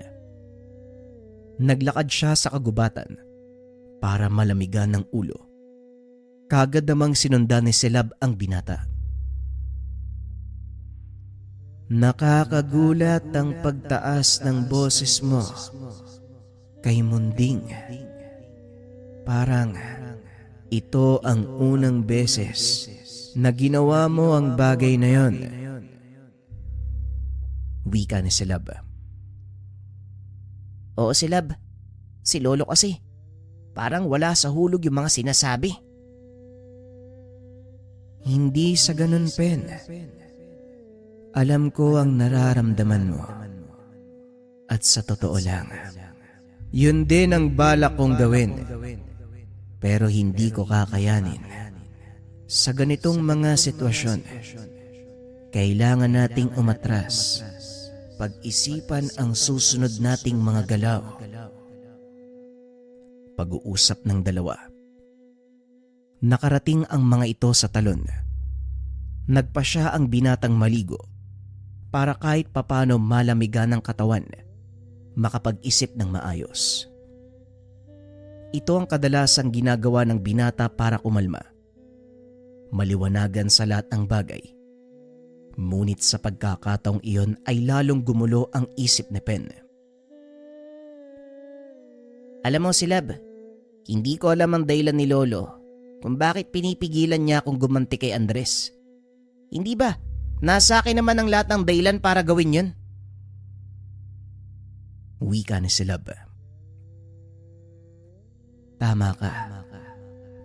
Naglakad siya sa kagubatan para malamigan ng ulo. Kagad namang sinundan ni Silab ang binata. Nakakagulat ang pagtaas ng boses mo kay Munding. Parang ito ang unang beses na ginawa mo ang bagay na yon. Wika ni Silab. Oo, Silab. Si Lolo kasi. Parang wala sa hulog yung mga sinasabi. Hindi sa ganun, Pen. Alam ko ang nararamdaman mo. At sa totoo lang, yun din ang balak kong gawin. Pero hindi ko kakayanin. Sa ganitong mga sitwasyon, kailangan nating umatras pag-isipan ang susunod nating mga galaw. Pag-uusap ng dalawa. Nakarating ang mga ito sa talon. Nagpa siya ang binatang maligo para kahit papano malamigan ng katawan, makapag-isip ng maayos. Ito ang kadalasang ginagawa ng binata para kumalma. Maliwanagan sa lahat ng bagay. Ngunit sa pagkakataong iyon ay lalong gumulo ang isip ni Pen. Alam mo Silab, hindi ko alam ang dahilan ni Lolo kung bakit pinipigilan niya akong gumanti kay Andres. Hindi ba? Nasa akin naman ang lahat ng dahilan para gawin yun. Wika ni Silab. Tama ka.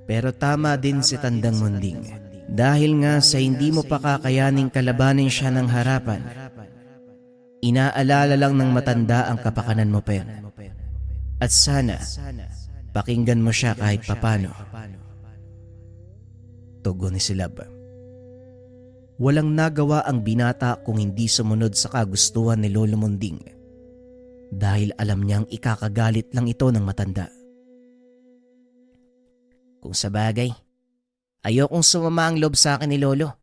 Pero tama din si Tandang Munding. Dahil nga sa hindi mo pa kakayaning kalabanin siya ng harapan, inaalala lang ng matanda ang kapakanan mo, Pen. At sana, pakinggan mo siya kahit papano. Tugon ni Silab. Walang nagawa ang binata kung hindi sumunod sa kagustuhan ni Lolo Munding. Dahil alam niyang ikakagalit lang ito ng matanda. Kung sa bagay, ayokong sumama ang loob sa akin ni Lolo.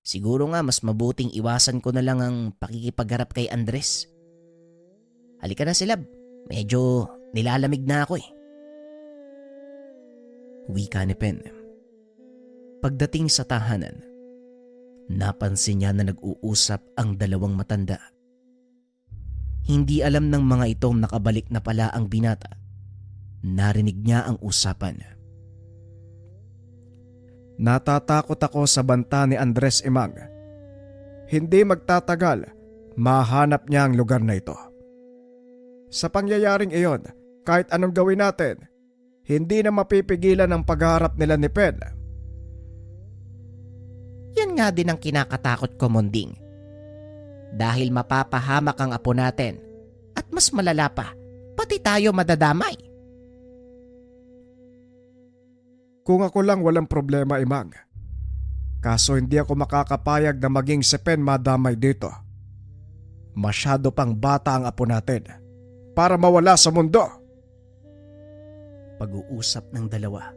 Siguro nga mas mabuting iwasan ko na lang ang pakikipagharap kay Andres. Halika na Silab, medyo nilalamig na ako eh. Wika ni Pen. Pagdating sa tahanan, napansin niya na nag-uusap ang dalawang matanda. Hindi alam ng mga itong nakabalik na pala ang binata. Narinig niya ang usapan. Natatakot ako sa banta ni Andres Imang. Hindi magtatagal, mahanap niya ang lugar na ito. Sa pangyayaring iyon, kahit anong gawin natin, hindi na mapipigilan ang pagharap nila ni Pen. Yan nga din ang kinakatakot ko, Munding. Dahil mapapahamak ang apo natin at mas malala pa, pati tayo madadamay. Kung ako lang walang problema, Imang. Kaso hindi ako makakapayag na maging si Pen madamay dito. Masyado pang bata ang apo natin para mawala sa mundo. Pag-uusap ng dalawa.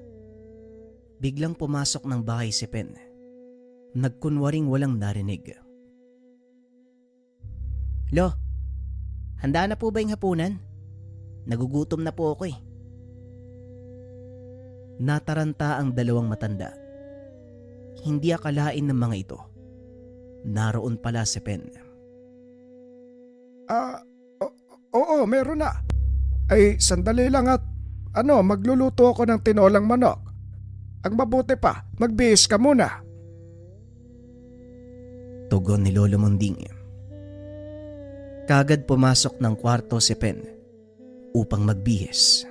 Biglang pumasok ng bahay si Pen. Nagkunwaring walang narinig. Lo, handa na po ba yung hapunan? Nagugutom na po ako eh. Nataranta ang dalawang matanda. Hindi akalain ng mga ito. Naroon pala si Pen. Oo, meron na. Ay, sandali lang at magluluto ako ng tinolang manok. Ang mabuti pa, magbihis ka muna. Tugon ni Lolo Munding. Kagad pumasok ng kwarto si Pen upang magbihis.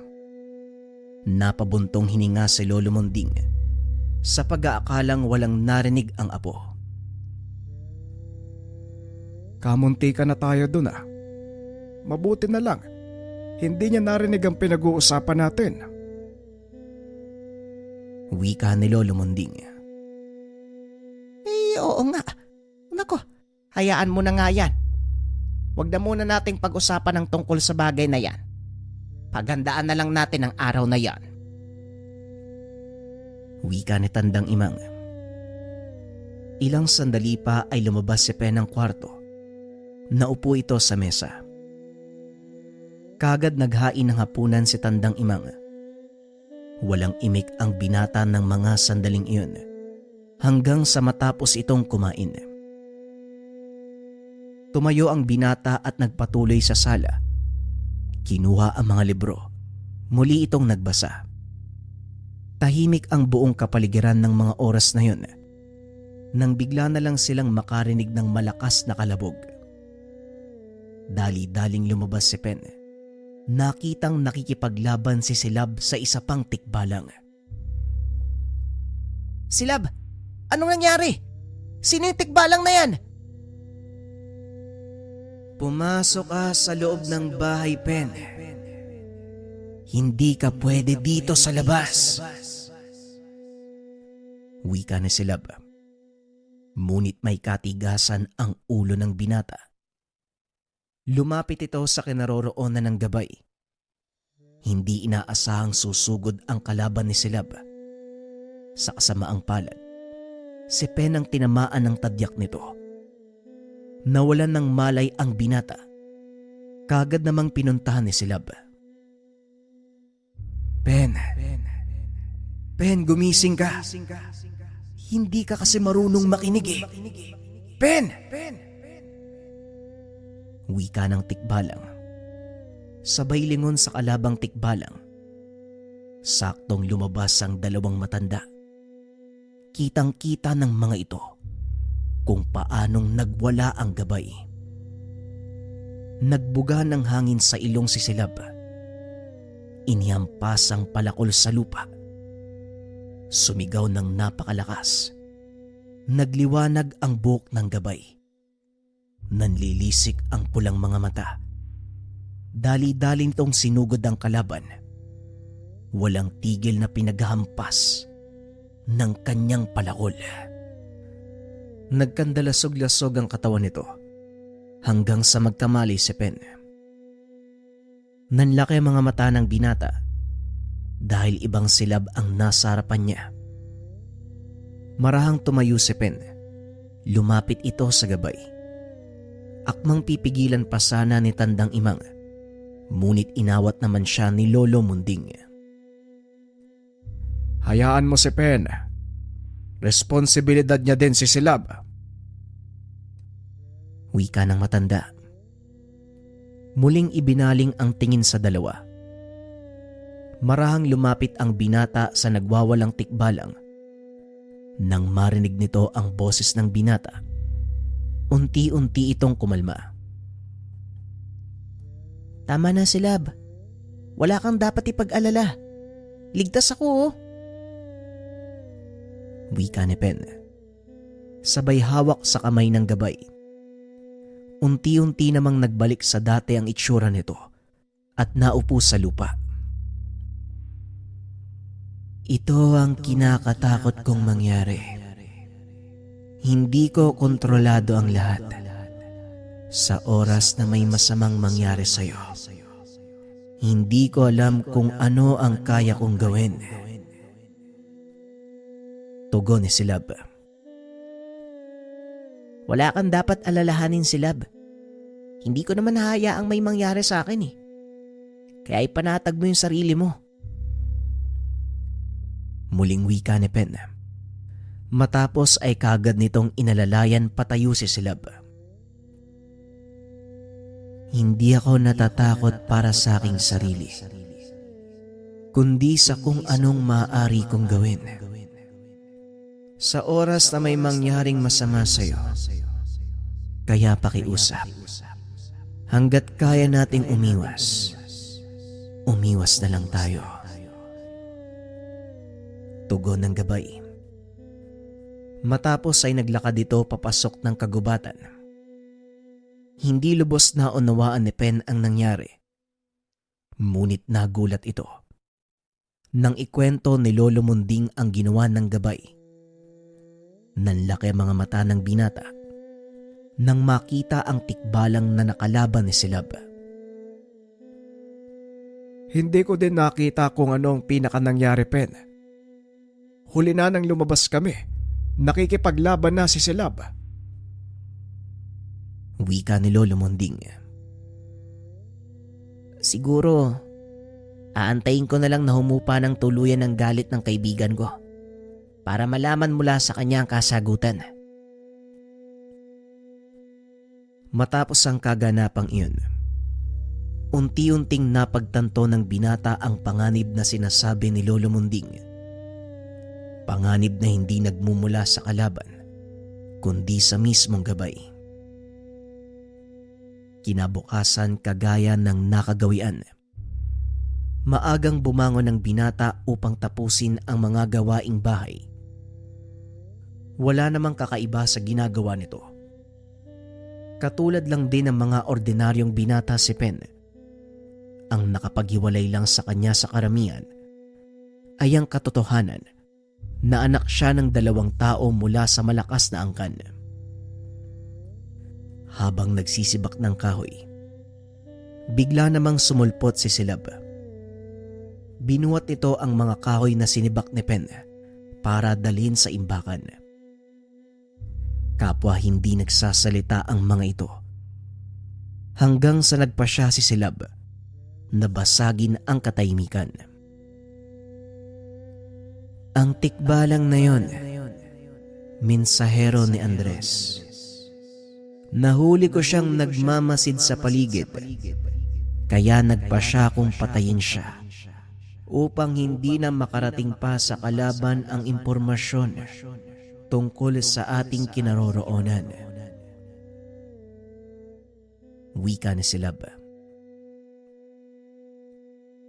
Napabuntong hininga si Lolo Munding sa pag-aakalang walang narinig ang apo. Kamunti ka na tayo dun ah. Mabuti na lang, hindi niya narinig ang pinag-uusapan natin. Wika ni Lolo Munding. Oo nga. Nako, hayaan mo na nga yan. Huwag na muna nating pag-usapan ng tungkol sa bagay na yan. Paghandaan na lang natin ang araw na yan. Wika ni Tandang Imang. Ilang sandali pa ay lumabas si Pen ng kwarto. Naupo ito sa mesa. Kagad naghain ng hapunan si Tandang Imang. Walang imik ang binata ng mga sandaling iyon hanggang sa matapos itong kumain. Tumayo ang binata at nagpatuloy sa sala. Kinuha ang mga libro. Muli itong nagbasa. Tahimik ang buong kapaligiran ng mga oras na yun nang bigla na lang silang makarinig ng malakas na kalabog. Dali-daling lumabas si Pen. Nakitang nakikipaglaban si Silab sa isa pang tikbalang. Silab, anong nangyari? Sino yung tikbalang na yan? Pumasok ka sa loob ng bahay, Pen. Hindi ka pwede dito sa labas. Wika ni Silab. Ngunit may katigasan ang ulo ng binata. Lumapit ito sa kinaroroonan ng gabay. Hindi inaasahang susugod ang kalaban ni Silab. Sa kasamaang palad, si Pen ang tinamaan ng tadyak nito. Nawalan ng malay ang binata. Kagad namang pinuntahan ni Silab. Pen, gumising ka. Hindi ka kasi marunong makinig eh. Pen! Wika ng tikbalang. Sabay lingon sa kalabang tikbalang. Saktong lumabas ang dalawang matanda. Kitang-kita ng mga ito kung paanong nagwala ang gabay. Nagbuga ng hangin sa ilong si Silab. Inihampas ang palakol sa lupa. Sumigaw ng napakalakas. Nagliwanag ang buhok ng gabay. Nanlilisik ang pulang mga mata. Dali-daling tong sinugod ang kalaban. Walang tigil na pinaghampas ng kanyang palakol. Nagkandalasog-lasog ang katawan nito hanggang sa magkamali si Pen. Nanlaki ang mga mata ng binata dahil ibang Silab ang nasa harapan niya. Marahang tumayo si Pen. Lumapit ito sa gabay. Akmang pipigilan pa sana ni Tandang Imang, ngunit inawat naman siya ni Lolo Munding. Hayaan mo si Pen. Responsibilidad niya din si Silab. Wika ng matanda. Muling ibinaling ang tingin sa dalawa. Marahang lumapit ang binata sa nagwawalang tikbalang. Nang marinig nito ang boses ng binata, unti-unti itong kumalma. Tama na, Silab. Wala kang dapat ipag-alala. Ligtas ako, oh. Wika ni Pen. Sabay hawak sa kamay ng gabay. Unti-unti namang nagbalik sa dati ang itsura nito at naupo sa lupa. Ito ang kinakatakot kong mangyari. Hindi ko kontrolado ang lahat. Sa oras na may masamang mangyari sa'yo, hindi ko alam kung ano ang kaya kong gawin. Tugon ni Silab. Wala kang dapat alalahanin, Silab. Hindi ko naman hahayaang may mangyari sa akin eh. Kaya ipanatag mo yung sarili mo. Muling wika ni Pen. Matapos ay kagad nitong inalalayan patayo si Silab. Hindi ako natatakot para sa aking sarili, kundi sa kung anong maaari kong gawin. Sa oras na may mangyaring masama sa'yo, kaya pakiusap. Hanggat kaya nating umiwas, umiwas na lang tayo. Tugon ng gabay. Matapos ay naglakad ito papasok ng kagubatan. Hindi lubos na unawaan ni Pen ang nangyari. Ngunit nagulat ito nang ikwento ni Lolo Munding ang ginawa ng gabay. Nanlaki ang mga mata ng binata nang makita ang tikbalang na nakalaban ni Silab. Hindi ko din nakita kung anong pinakanangyari, Pen. Huli na nang lumabas kami. Nakikipaglaban na si Silab. Wika ni Lolo Munding. Siguro, aantayin ko na lang na humupa ng tuluyan ng galit ng kaibigan ko para malaman mula sa kanya ang kasagutan. Matapos ang kaganapang iyon, unti-unting napagtanto ng binata ang panganib na sinasabi ni Lolo Munding. Panganib na hindi nagmumula sa kalaban, kundi sa mismong gabay. Kinabukasan kagaya ng nakagawian. Maagang bumangon ng binata upang tapusin ang mga gawaing bahay. Wala namang kakaiba sa ginagawa nito. Katulad lang din ng mga ordinaryong binata si Pen. Ang nakapaghiwalay lang sa kanya sa karamihan ay ang katotohanan na anak siya ng 2 tao mula sa malakas na angkan. Habang nagsisibak ng kahoy, Bigla namang sumulpot si Silab. Binuhat nito ang mga kahoy na sinibak ni Pen para dalhin sa imbakan. Kapwa hindi nagsasalita ang mga ito. Hanggang sa nagpasya si Silab na basagin ang katahimikan. Ang tikbalang na yon, mensahero ni Andres. Nahuli ko siyang nagmamasid sa paligid, kaya nagpasya kong patayin siya upang hindi na makarating pa sa kalaban ang impormasyon tungkol sa ating kinaroroonan. Wika ni Silab.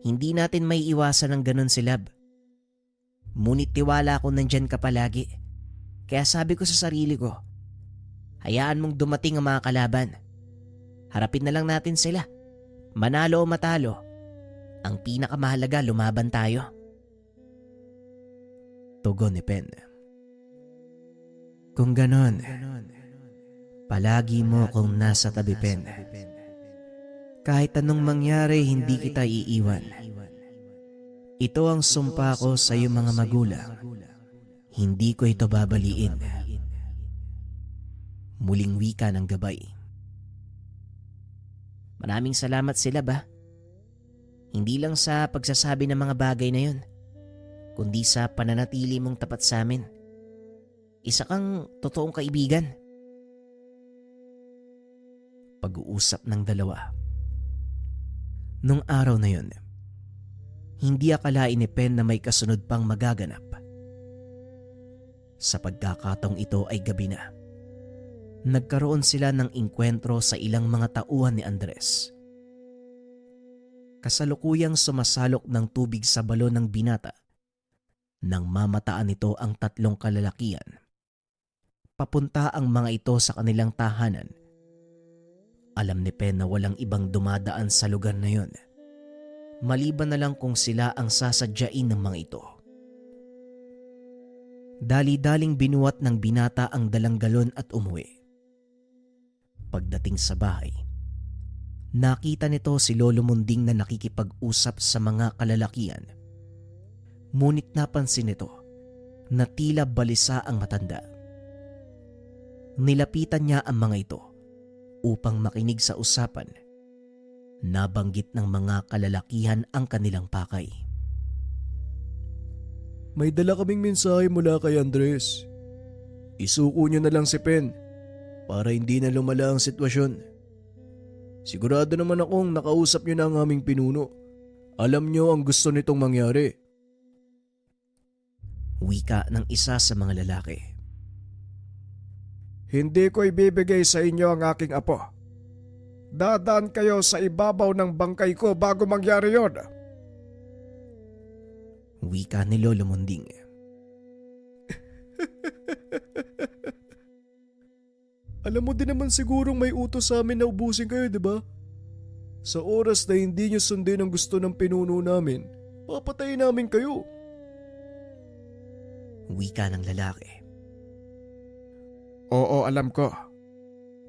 Hindi natin may iwasan ng ganun, Silab. Ngunit tiwala ko nandyan ka palagi. Kaya sabi ko sa sarili ko, hayaan mong dumating ang mga kalaban. Harapin na lang natin sila. Manalo o matalo, ang pinakamahalaga lumaban tayo. Tugon ni Pen. Kung ganon, palagi mo kung nasa tabi, Pen. Kahit anong mangyari, hindi kita iiwan. Ito ang sumpa ko sa iyong mga magulang. Hindi ko ito babaliin. Muling wika ng gabay. Maraming salamat, Silab, ha. Hindi lang sa pagsasabi ng mga bagay na yun, kundi sa pananatili mong tapat sa amin. Isa kang totoong kaibigan. Pag-uusap ng dalawa. Nung araw na yun, hindi akalain ni Pen na may kasunod pang magaganap. Sa pagkakataong ito ay gabi na. Nagkaroon sila ng inkwentro sa ilang mga tauhan ni Andres. Kasalukuyang sumasalok ng tubig sa balon ng binata nang mamataan nito ang tatlong kalalakian. Papunta ang mga ito sa kanilang tahanan. Alam ni Pen na walang ibang dumadaan sa lugar na yon, maliban na lang kung sila ang sasadyain ng mga ito. Dali-daling binuhat ng binata ang dalang galon at umuwi. Pagdating sa bahay, nakita nito si Lolo Munding na nakikipag-usap sa mga kalalakian. Ngunit napansin nito na tila balisa ang matanda. Nilapitan niya ang mga ito upang makinig sa usapan. Nabanggit ng mga kalalakihan ang kanilang pakay. May dala kaming mensahe mula kay Andres. Isuko niyo na lang si Pen para hindi na lumala ang sitwasyon. Sigurado naman akong nakausap niyo na ang aming pinuno. Alam niyo ang gusto nitong mangyari. Wika ng isa sa mga lalaki. Hindi ko ibibigay sa inyo ang aking apo. Dadaan kayo sa ibabaw ng bangkay ko bago mangyari yon. Wika ni Lolo Munding. Alam mo din naman sigurong may utos sa amin na ubusin kayo, di ba? Sa oras na hindi niyo sundin ang gusto ng pinuno namin, papatayin namin kayo. Wika ng lalaki. Oo, alam ko.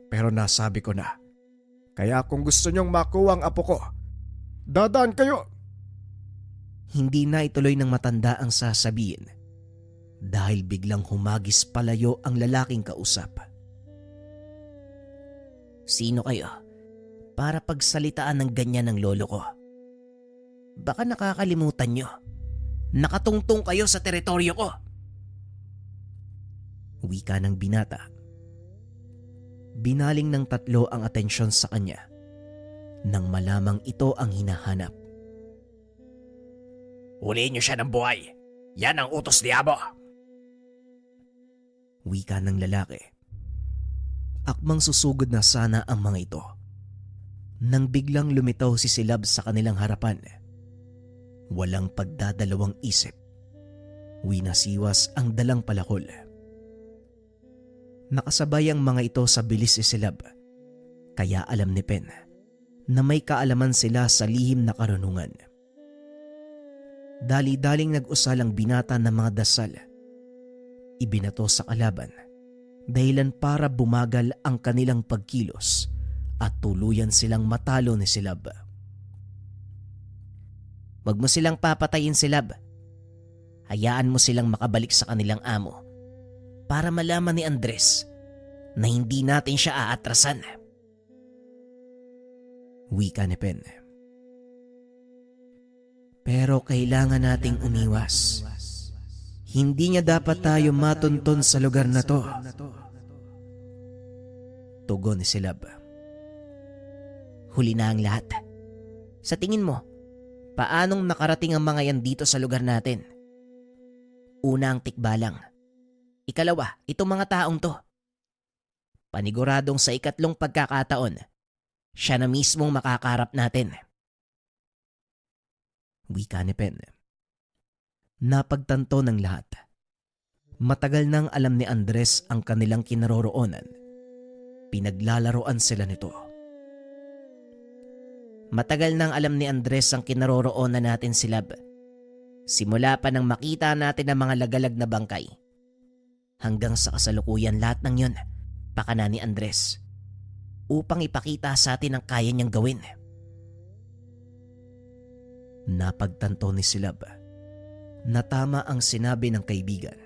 Pero nasabi ko na. Kaya kung gusto nyong makuha ang apo ko, dadaan kayo. Hindi na ituloy ng matanda ang sasabihin dahil biglang humagis palayo ang lalaking kausap. Sino kayo para pagsalitaan ng ganyan ng lolo ko? Baka nakakalimutan nyo. Nakatungtong kayo sa teritoryo ko. Wika ng binata. Binaling ng tatlo ang atensyon sa kanya nang malamang ito ang hinahanap. Huliin niyo siya ng buhay. Yan ang utos ni Abo. Wika ng lalaki. Akmang susugod na sana ang mga ito nang biglang lumitaw si Silab sa kanilang harapan. Walang pagdadalawang isip. Winasiwas ang dalang palakol. Nakasabay ang mga ito sa bilis ni Silab, kaya alam ni Pen na may kaalaman sila sa lihim na karunungan. Dali-daling nag-usal ang binata ng mga dasal. Ibinato sa kalaban, dahilan para bumagal ang kanilang pagkilos at tuluyan silang matalo ni Silab. Wag mo silang papatayin, Silab. Hayaan mo silang makabalik sa kanilang amo para malaman ni Andres na hindi natin siya aatrasan. Wika ni Pen. Pero kailangan nating umiwas. Hindi niya dapat tayo matunton sa lugar na to. Tugon ni Silab. Huli na ang lahat. Sa tingin mo, paanong nakarating ang mga yan dito sa lugar natin? Una ang tikbalang. Ikalawa, itong mga taong to. Paniguradong sa ikatlong pagkakataon, siya na mismong makakarap natin. Wika ni Pen. Napagtanto ng lahat. Matagal nang alam ni Andres ang kanilang kinaroroonan. Pinaglalaroan sila nito. Matagal nang alam ni Andres ang kinaroroonan natin, Silab. Simula pa nang makita natin ang mga lagalag na bangkay. Hanggang sa kasalukuyan lahat ng yun, pakana ni Andres. Upang ipakita sa atin ang kaya niyang gawin. Napagtanto ni Silab na tama ang sinabi ng kaibigan.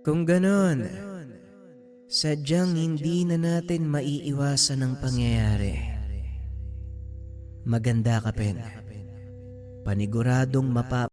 Kung ganon, sadyang hindi na natin maiiwasan ang pangyayari. Maganda ka, Pen. Paniguradong